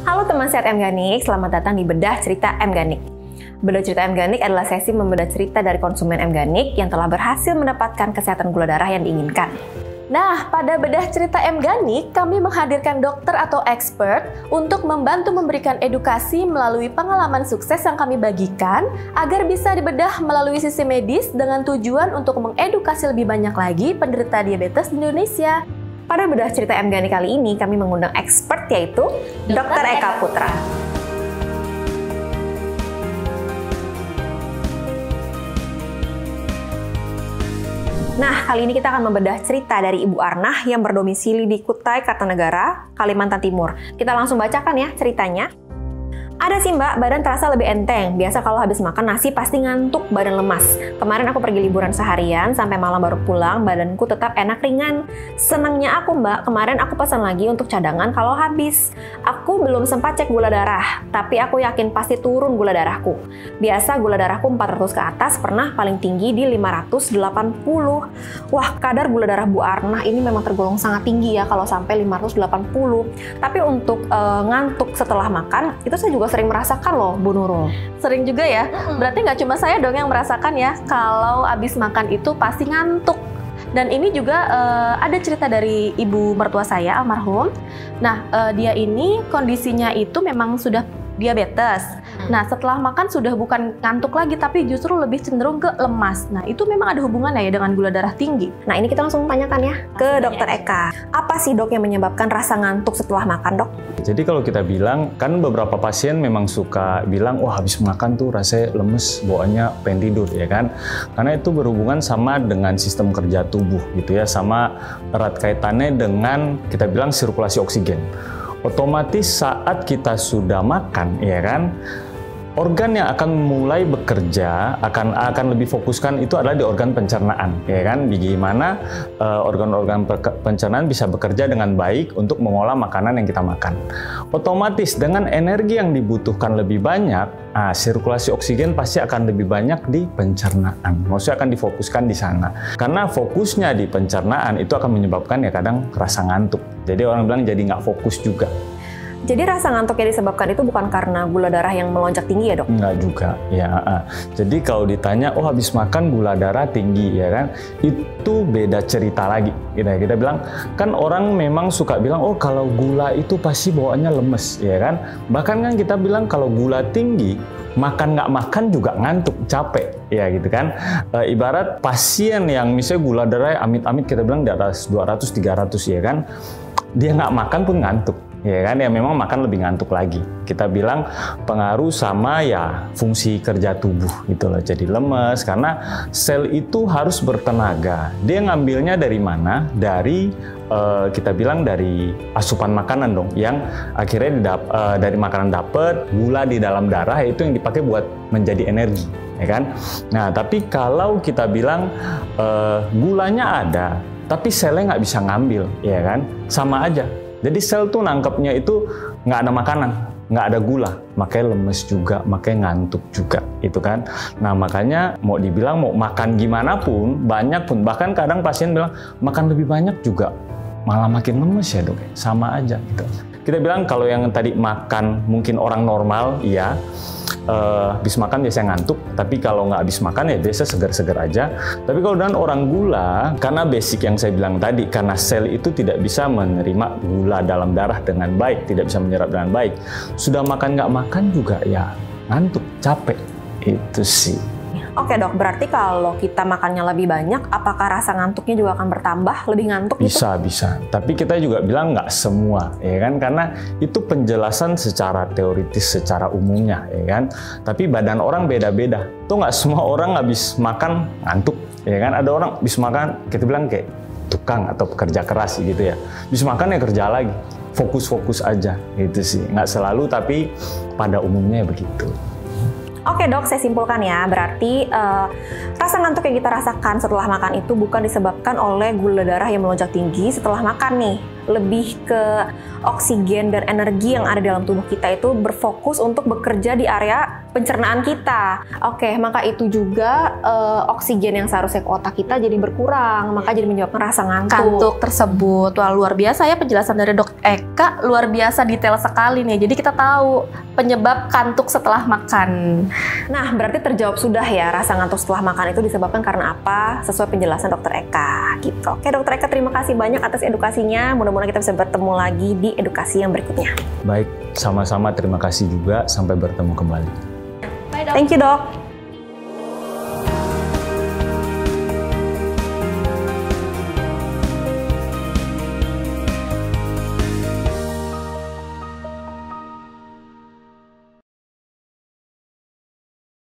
Halo teman sehat M-Ganik, selamat datang di Bedah Cerita M-Ganik. Bedah Cerita M-Ganik adalah sesi membedah cerita dari konsumen M-Ganik yang telah berhasil mendapatkan kesehatan gula darah yang diinginkan. Nah, pada Bedah Cerita M-Ganik, kami menghadirkan dokter atau expert untuk membantu memberikan edukasi melalui pengalaman sukses yang kami bagikan agar bisa dibedah melalui sisi medis dengan tujuan untuk mengedukasi lebih banyak lagi penderita diabetes di Indonesia. Pada Bedah Cerita M-Ganik kali ini, kami mengundang expert yaitu Dr. Eka Putra. Nah, kali ini kita akan membedah cerita dari Ibu Arnah yang berdomisili di Kutai Kartanegara, Kalimantan Timur. Kita langsung bacakan ya ceritanya. Ada sih mbak, badan terasa lebih enteng. Biasa kalau habis makan nasi pasti ngantuk, badan lemas. Kemarin aku pergi liburan seharian, sampai malam baru pulang, badanku tetap enak ringan. Senangnya aku mbak, kemarin aku pesan lagi untuk cadangan kalau habis. Aku belum sempat cek gula darah, tapi aku yakin pasti turun gula darahku. Biasa gula darahku 400 ke atas, pernah paling tinggi di 580. Wah, kadar gula darah Bu Arnah ini memang tergolong sangat tinggi ya kalau sampai 580. Tapi untuk ngantuk setelah makan, itu saya juga sering merasakan loh Bu Nurul. Sering juga ya? Berarti nggak cuma saya dong yang merasakan ya, kalau abis makan itu pasti ngantuk. Dan ini juga ada cerita dari ibu mertua saya, almarhum. Nah, dia ini kondisinya itu memang sudah diabetes. Nah, setelah makan sudah bukan ngantuk lagi, tapi justru lebih cenderung ke lemas. Nah, itu memang ada hubungannya ya dengan gula darah tinggi. Nah, ini kita langsung tanyakan ya ke Dokter Eka. Apa sih dok yang menyebabkan rasa ngantuk setelah makan dok? Jadi kalau kita bilang, kan beberapa pasien memang suka bilang, wah habis makan tuh rasanya lemes, bawaannya pengen tidur ya kan. Karena itu berhubungan sama dengan sistem kerja tubuh gitu ya, sama erat kaitannya dengan kita bilang sirkulasi oksigen. Otomatis saat kita sudah makan, ya kan, organ yang akan mulai bekerja, akan lebih fokuskan itu adalah di organ pencernaan, ya kan, bagaimana organ-organ pencernaan bisa bekerja dengan baik untuk mengolah makanan yang kita makan. Otomatis dengan energi yang dibutuhkan lebih banyak, sirkulasi oksigen pasti akan lebih banyak di pencernaan. Maksudnya akan difokuskan di sana. Karena fokusnya di pencernaan itu akan menyebabkan ya kadang rasa ngantuk. Jadi orang bilang jadi nggak fokus juga. Jadi rasa ngantuk yang disebabkan itu bukan karena gula darah yang melonjak tinggi ya dok? Enggak juga, ya. Jadi kalau ditanya, oh habis makan gula darah tinggi ya kan, itu beda cerita lagi. Kita bilang, kan orang memang suka bilang, oh kalau gula itu pasti bawaannya lemes ya kan. Bahkan kan kita bilang kalau gula tinggi, makan nggak makan juga ngantuk, capek ya gitu kan. Ibarat pasien yang misalnya gula darah amit-amit kita bilang di atas 200-300 ya kan, dia nggak makan pun ngantuk. Ya kan, ya memang makan lebih ngantuk lagi. Kita bilang pengaruh sama ya fungsi kerja tubuh gitu loh. Jadi lemes karena sel itu harus bertenaga. Dia ngambilnya dari mana? Dari kita bilang dari asupan makanan dong, yang akhirnya dari makanan dapat gula di dalam darah, itu yang dipakai buat menjadi energi, ya kan? Nah, tapi kalau kita bilang gulanya ada, tapi selnya nggak bisa ngambil, ya kan? Sama aja. Jadi sel tuh nangkepnya itu nggak ada makanan, nggak ada gula, makanya lemes juga, makanya ngantuk juga, itu kan. Nah makanya mau dibilang mau makan gimana pun, banyak pun, bahkan kadang pasien bilang makan lebih banyak juga malah makin lemes ya dok, sama aja gitu. Kita bilang kalau yang tadi makan mungkin orang normal, iya. Habis makan biasanya ngantuk, tapi kalau nggak habis makan ya biasa segar-segar aja. Tapi kalau dengan orang gula, karena basic yang saya bilang tadi, karena sel itu tidak bisa menerima gula dalam darah dengan baik, tidak bisa menyerap dengan baik. Sudah makan nggak makan juga ya ngantuk, capek, itu sih. Oke dok, berarti kalau kita makannya lebih banyak, apakah rasa ngantuknya juga akan bertambah, lebih ngantuk gitu? Bisa. Tapi kita juga bilang nggak semua, ya kan? Karena itu penjelasan secara teoritis, secara umumnya, ya kan? Tapi badan orang beda-beda. Tuh nggak semua orang habis makan ngantuk, ya kan? Ada orang habis makan, kita bilang kayak tukang atau pekerja keras gitu ya. Habis makan ya kerja lagi, fokus-fokus aja, gitu sih. Nggak selalu, tapi pada umumnya begitu. Oke dok, saya simpulkan ya, berarti rasa ngantuk yang kita rasakan setelah makan itu bukan disebabkan oleh gula darah yang melonjak tinggi setelah makan nih. Lebih ke oksigen dan energi yang ada dalam tubuh kita itu berfokus untuk bekerja di area pencernaan kita. Oke, maka itu juga oksigen yang seharusnya ke otak kita jadi berkurang, maka jadi menyebabkan rasa Kantuk tersebut. Wah, luar biasa ya penjelasan dari Dok Eka, luar biasa detail sekali nih. Jadi kita tahu penyebab kantuk setelah makan. Nah, berarti terjawab sudah ya, rasa ngantuk setelah makan itu disebabkan karena apa? Sesuai penjelasan Dokter Eka gitu. Oke, Dokter Eka, terima kasih banyak atas edukasinya. Mudah-mudahan kita bisa bertemu lagi di edukasi yang berikutnya. Baik, sama-sama terima kasih juga. Sampai bertemu kembali. Bye, Dok. Thank you, Dok.